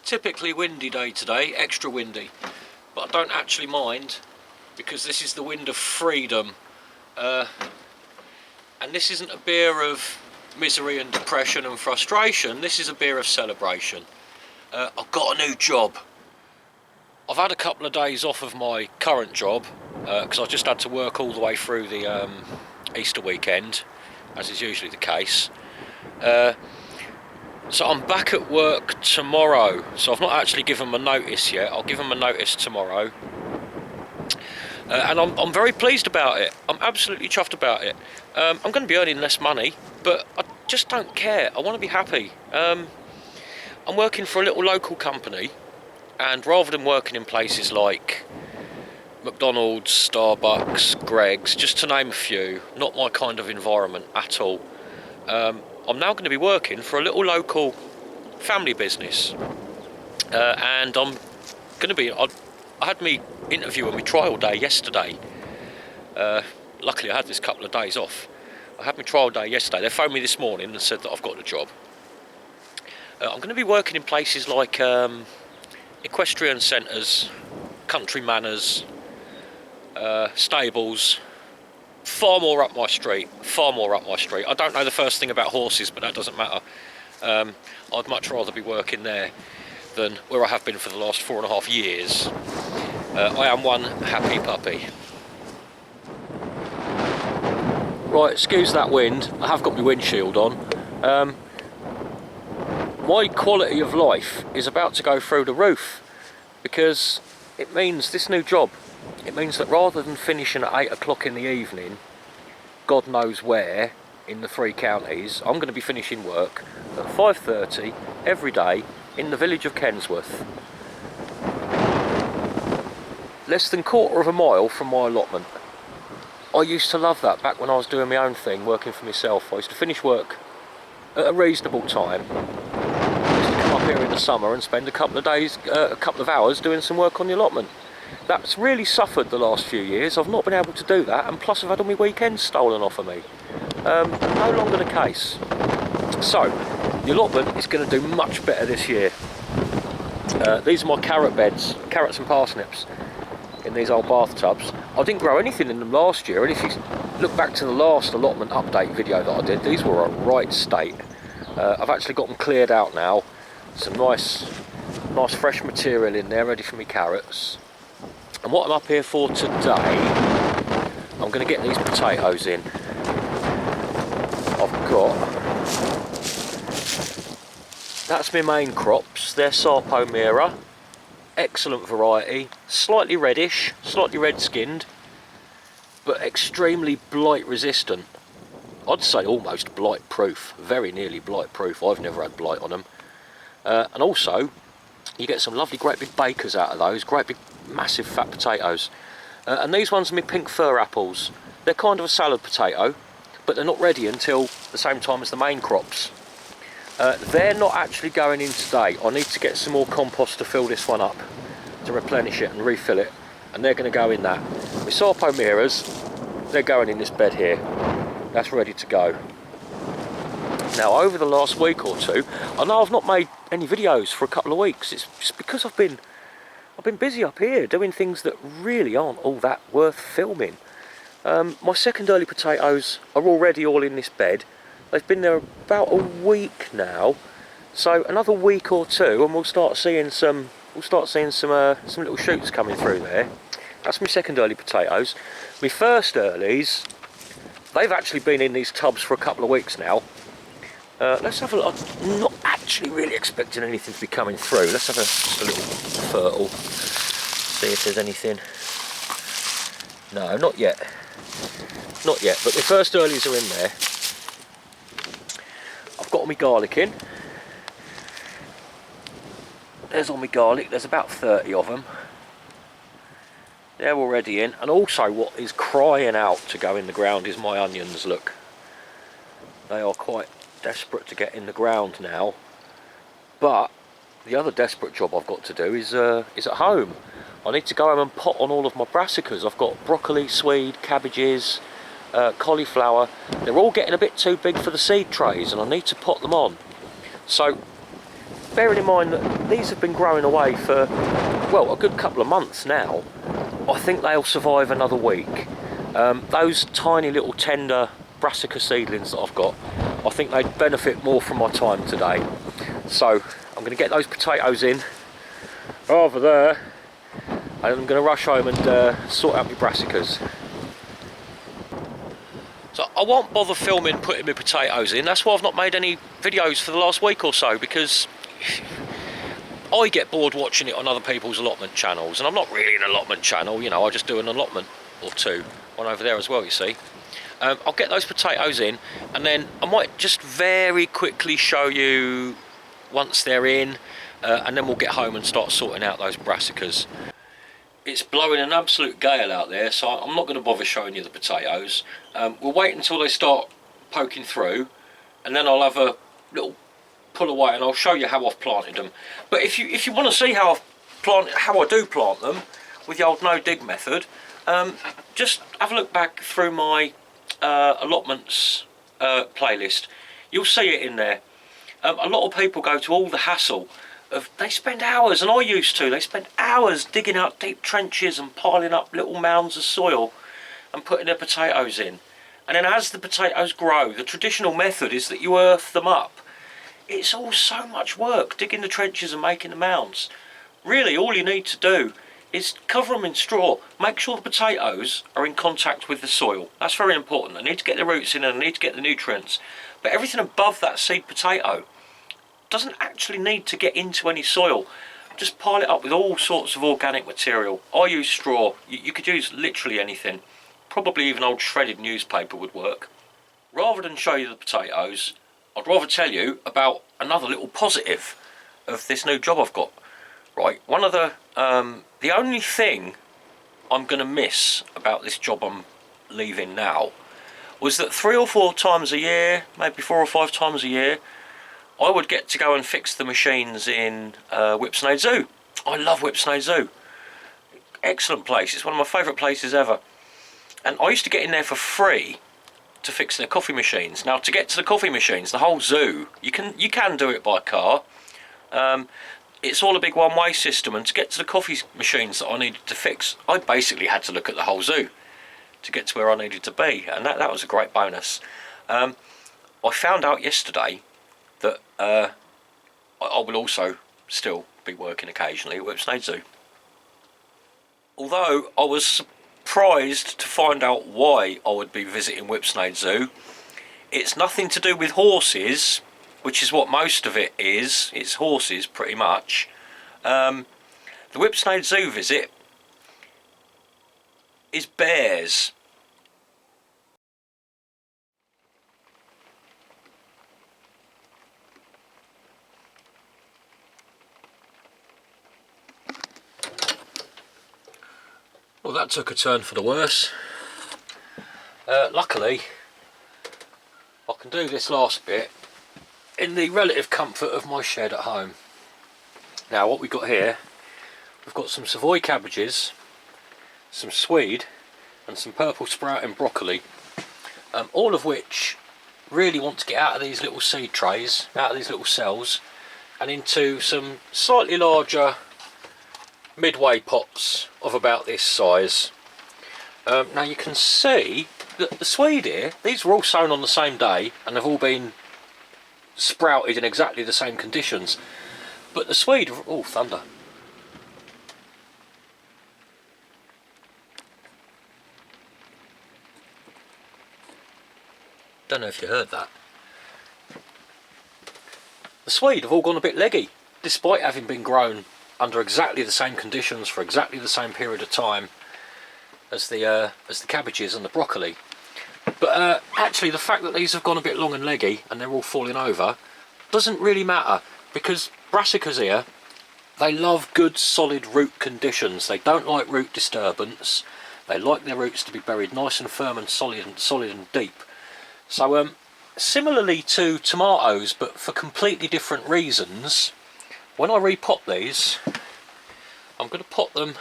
Typically windy day today, extra windy, but I don't actually mind because this is the wind of freedom, and this isn't a beer of misery and depression and frustration. This is a beer of celebration. I've got a new job. I've had a couple of days off of my current job because I just had to work all the way through the Easter weekend, as is usually the case. So I'm back at work tomorrow, so I've not actually given my notice yet. I'll give them a notice tomorrow, and I'm very pleased about it. I'm absolutely chuffed about it. I'm going to be earning less money, but I just don't care. I want to be happy. I'm working for a little local company, and rather than working in places like McDonald's, Starbucks, Greggs, just to name a few, not my kind of environment at all. I'm now going to be working for a little local family business, and I'm going to be. I had me interview and my trial day yesterday. Luckily, I had this couple of days off. I had my trial day yesterday. They phoned me this morning and said that I've got the job. I'm going to be working in places like equestrian centres, country manors, stables. Far more up my street. I don't know the first thing about horses, but that doesn't matter. I'd much rather be working there than where I have been for the last 4.5 years. I am one happy puppy. Right, excuse that wind. I have got my windshield on. My quality of life is about to go through the roof because it means this new job. It means that rather than finishing at 8 o'clock in the evening, God knows where, in the 3 counties, I'm going to be finishing work at 5:30 every day in the village of Kensworth. Less than 1/4 mile from my allotment. I used to love that back when I was doing my own thing, working for myself. I used to finish work at a reasonable time. I used to come up here in the summer and spend a couple of hours doing some work on the allotment. That's really suffered the last few years. I've not been able to do that, and plus I've had all my weekends stolen off of me. No longer the case. So, the allotment is going to do much better this year. These are my carrot beds, carrots and parsnips, in these old bathtubs. I didn't grow anything in them last year, and if you look back to the last allotment update video that I did, these were a right state. I've actually got them cleared out now. Some nice fresh material in there, ready for me carrots. And what I'm up here for today, I'm going to get these potatoes in. I've got, that's my main crops. They're Sarpo Mira, excellent variety, slightly reddish, slightly red skinned, but extremely blight resistant. I'd say almost blight proof, very nearly blight proof. I've never had blight on them. And also, you get some lovely great big bakers out of those, great big massive fat potatoes. And these ones are my pink fir apples. They're kind of a salad potato, but they're not ready until the same time as the main crops. They're not actually going in today. I need to get some more compost to fill this one up, to replenish it and refill it, and they're going to go in that. My Sarpo Miras, they're going in this bed here. That's ready to go. Now, over the last week or two, I know I've not made any videos for a couple of weeks. It's just because I've been busy up here doing things that really aren't all that worth filming. My second early potatoes are already all in this bed. They've been there about a week now, so another week or two, and we'll start seeing some little shoots coming through there. That's my second early potatoes. My first earlies, they've actually been in these tubs for a couple of weeks now. Let's have a look. I'm not actually really expecting anything to be coming through. Let's have just a little fertile. See if there's anything. No, not yet. Not yet, but the first earlies are in there. I've got all my garlic in. There's all my garlic. There's about 30 of them. They're already in. And also what is crying out to go in the ground is my onions, look. They are quite desperate to get in the ground now, but the other desperate job I've got to do is at home. I need to go home and pot on all of my brassicas. I've got broccoli, swede, cabbages, cauliflower. They're all getting a bit too big for the seed trays, and I need to pot them on. So bearing in mind that these have been growing away for, well, a good couple of months now, I think they'll survive another week. Those tiny little tender brassica seedlings that I've got, I think they'd benefit more from my time today. So I'm going to get those potatoes in over there, and I'm going to rush home and sort out my brassicas. So I won't bother filming putting my potatoes in. That's why I've not made any videos for the last week or so, because I get bored watching it on other people's allotment channels, and I'm not really an allotment channel, you know, I just do an allotment or two. One over there as well, you see. I'll get those potatoes in, and then I might just very quickly show you once they're in, and then we'll get home and start sorting out those brassicas. It's blowing an absolute gale out there, so I'm not going to bother showing you the potatoes. We'll wait until they start poking through, and then I'll have a little pull away and I'll show you how I've planted them. But if you want to see how I do plant them with the old no dig method, just have a look back through my allotments playlist. You'll see it in there. A lot of people go to all the hassle of, they spend hours, and I used to, they spend hours digging out deep trenches and piling up little mounds of soil and putting their potatoes in. And then as the potatoes grow, the traditional method is that you earth them up. It's all so much work, digging the trenches and making the mounds. Really, all you need to do is cover them in straw. Make sure the potatoes are in contact with the soil. That's very important. They need to get the roots in and they need to get the nutrients. But everything above that seed potato doesn't actually need to get into any soil. Just pile it up with all sorts of organic material. I use straw. You could use literally anything. Probably even old shredded newspaper would work. Rather than show you the potatoes, I'd rather tell you about another little positive of this new job I've got. Right, one of the only thing I'm going to miss about this job I'm leaving now was that 3 or 4 times a year, maybe 4 or 5 times a year, I would get to go and fix the machines in Whipsnade Zoo. I love Whipsnade Zoo. Excellent place. It's one of my favourite places ever. And I used to get in there for free to fix their coffee machines. Now, to get to the coffee machines, the whole zoo, you can do it by car. It's all a big one-way system, and to get to the coffee machines that I needed to fix, I basically had to look at the whole zoo to get to where I needed to be, and that was a great bonus. I found out yesterday that I will also still be working occasionally at Whipsnade Zoo. Although I was surprised to find out why I would be visiting Whipsnade Zoo. It's nothing to do with horses, which is what most of it is. It's horses, pretty much. The Whipsnade Zoo visit is bears. Well, that took a turn for the worse. Luckily, I can do this last bit in the relative comfort of my shed at home. Now, what we've got here, we've got some Savoy cabbages, some swede, and some purple sprouting broccoli, all of which really want to get out of these little seed trays, out of these little cells, and into some slightly larger midway pots of about this size. Now you can see that the swede here, these were all sown on the same day and they've all been sprouted in exactly the same conditions, but the swede, oh thunder, don't know if you heard that. The swede have all gone a bit leggy despite having been grown under exactly the same conditions for exactly the same period of time as the cabbages and the broccoli. But actually the fact that these have gone a bit long and leggy and they're all falling over doesn't really matter, because brassicas here, they love good solid root conditions. They don't like root disturbance. They like their roots to be buried nice and firm and solid and deep. So similarly to tomatoes, but for completely different reasons, when I repot these, I'm going to pot them,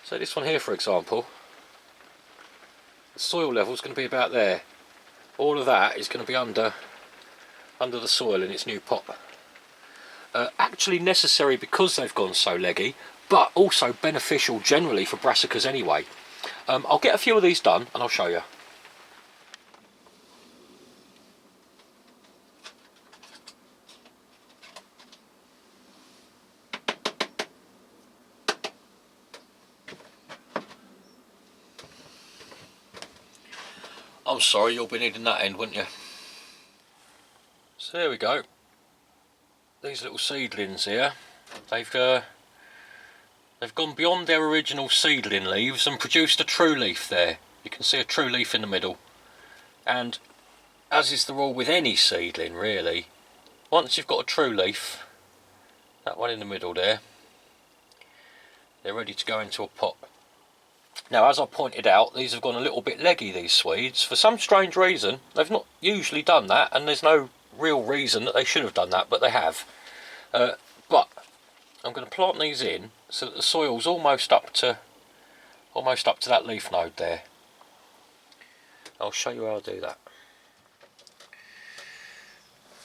so this one here for example, the soil level is going to be about there. All of that is going to be under the soil in its new pot. Actually necessary because they've gone so leggy, but also beneficial generally for brassicas anyway. I'll get a few of these done and I'll show you. I'm sorry, you'll be needing that end, wouldn't you? So there we go. These little seedlings here, they've gone beyond their original seedling leaves and produced a true leaf there. You can see a true leaf in the middle. And as is the rule with any seedling really, once you've got a true leaf, that one in the middle there, they're ready to go into a pot. Now, as I pointed out, these have gone a little bit leggy, these Swedes. For some strange reason, they've not usually done that, and there's no real reason that they should have done that, but they have. But I'm going to plant these in so that the soil's almost up to that leaf node there. I'll show you how I do that.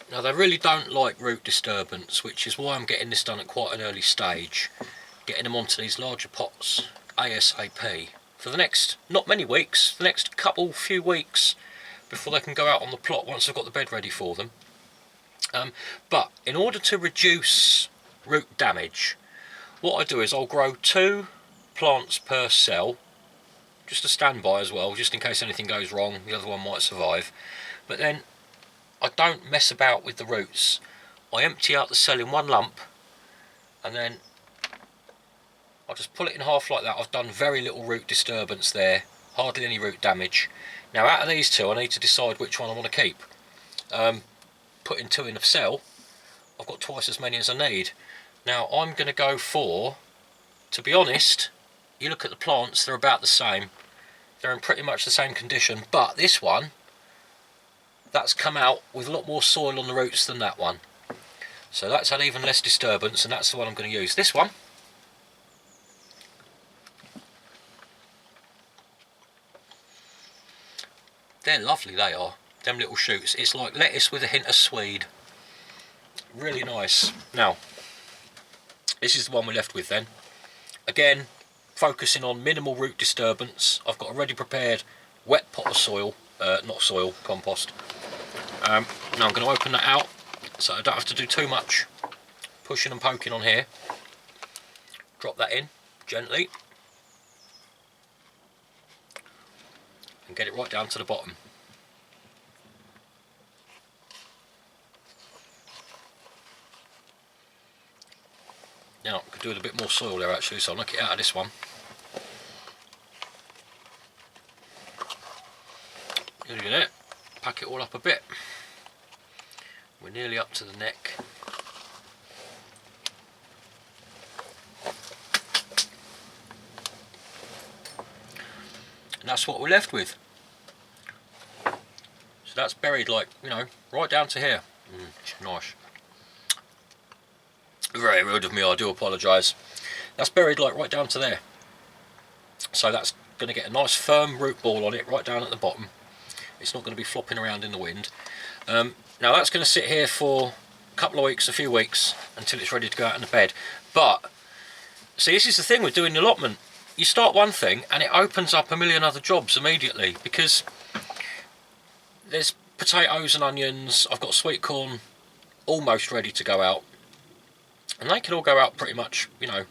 Now, they really don't like root disturbance, which is why I'm getting this done at quite an early stage, getting them onto these larger pots ASAP for the next, not many weeks, the next few weeks before they can go out on the plot once I've got the bed ready for them. But in order to reduce root damage, what I do is I'll grow 2 plants per cell, just to stand by as well, just in case anything goes wrong, the other one might survive. But then I don't mess about with the roots. I empty out the cell in one lump and then I'll just pull it in half like that. I've done very little root disturbance there, hardly any root damage. Now out of these 2 I need to decide which one I want to keep. Putting 2 in a cell, I've got twice as many as I need. Now I'm going to go for, to be honest, you look at the plants, they're about the same. They're in pretty much the same condition, but this one, that's come out with a lot more soil on the roots than that one. So that's had even less disturbance, and that's the one I'm going to use. This one, they're lovely, they are. Them little shoots. It's like lettuce with a hint of swede. Really nice. Now, this is the one we're left with then. Again, focusing on minimal root disturbance. I've got a ready prepared wet pot of soil, not soil, compost. Now I'm going to open that out so I don't have to do too much pushing and poking on here. Drop that in gently and get it right down to the bottom. Now I could do with a bit more soil there actually, so I'll knock it out of this one. Look at it, pack it all up a bit. We're nearly up to the neck. And that's what we're left with. So that's buried like, you know, right down to here. Nice. Very rude of me, I do apologise. That's buried like right down to there. So that's going to get a nice firm root ball on it right down at the bottom. It's not going to be flopping around in the wind. Now that's going to sit here for a couple of weeks, a few weeks, until it's ready to go out in the bed. But, see, this is the thing with doing the allotment. You start one thing and it opens up a million other jobs immediately, because there's potatoes and onions, I've got sweet corn almost ready to go out. And they can all go out pretty much, you know,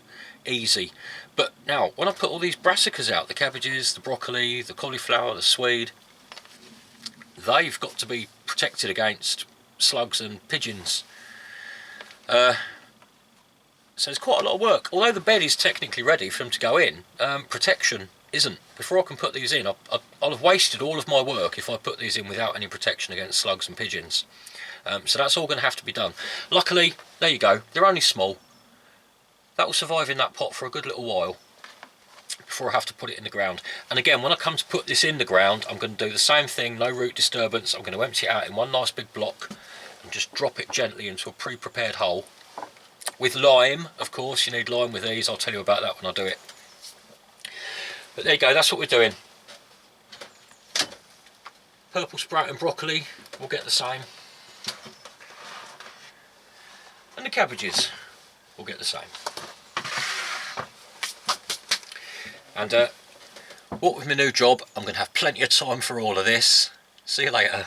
easy. But now, when I put all these brassicas out, the cabbages, the broccoli, the cauliflower, the swede, they've got to be protected against slugs and pigeons. So it's quite a lot of work. Although the bed is technically ready for them to go in, protection isn't. Before I can put these in, I'll have wasted all of my work if I put these in without any protection against slugs and pigeons. So that's all going to have to be done. Luckily, there you go, they're only small. That will survive in that pot for a good little while before I have to put it in the ground. And again, when I come to put this in the ground, I'm going to do the same thing, no root disturbance. I'm going to empty it out in one nice big block and just drop it gently into a pre-prepared hole. With lime, of course, you need lime with these. I'll tell you about that when I do it. But there you go, that's what we're doing. Purple sprout and broccoli, we'll get the same. And the cabbages will get the same. And what with my new job, I'm going to have plenty of time for all of this. See you later.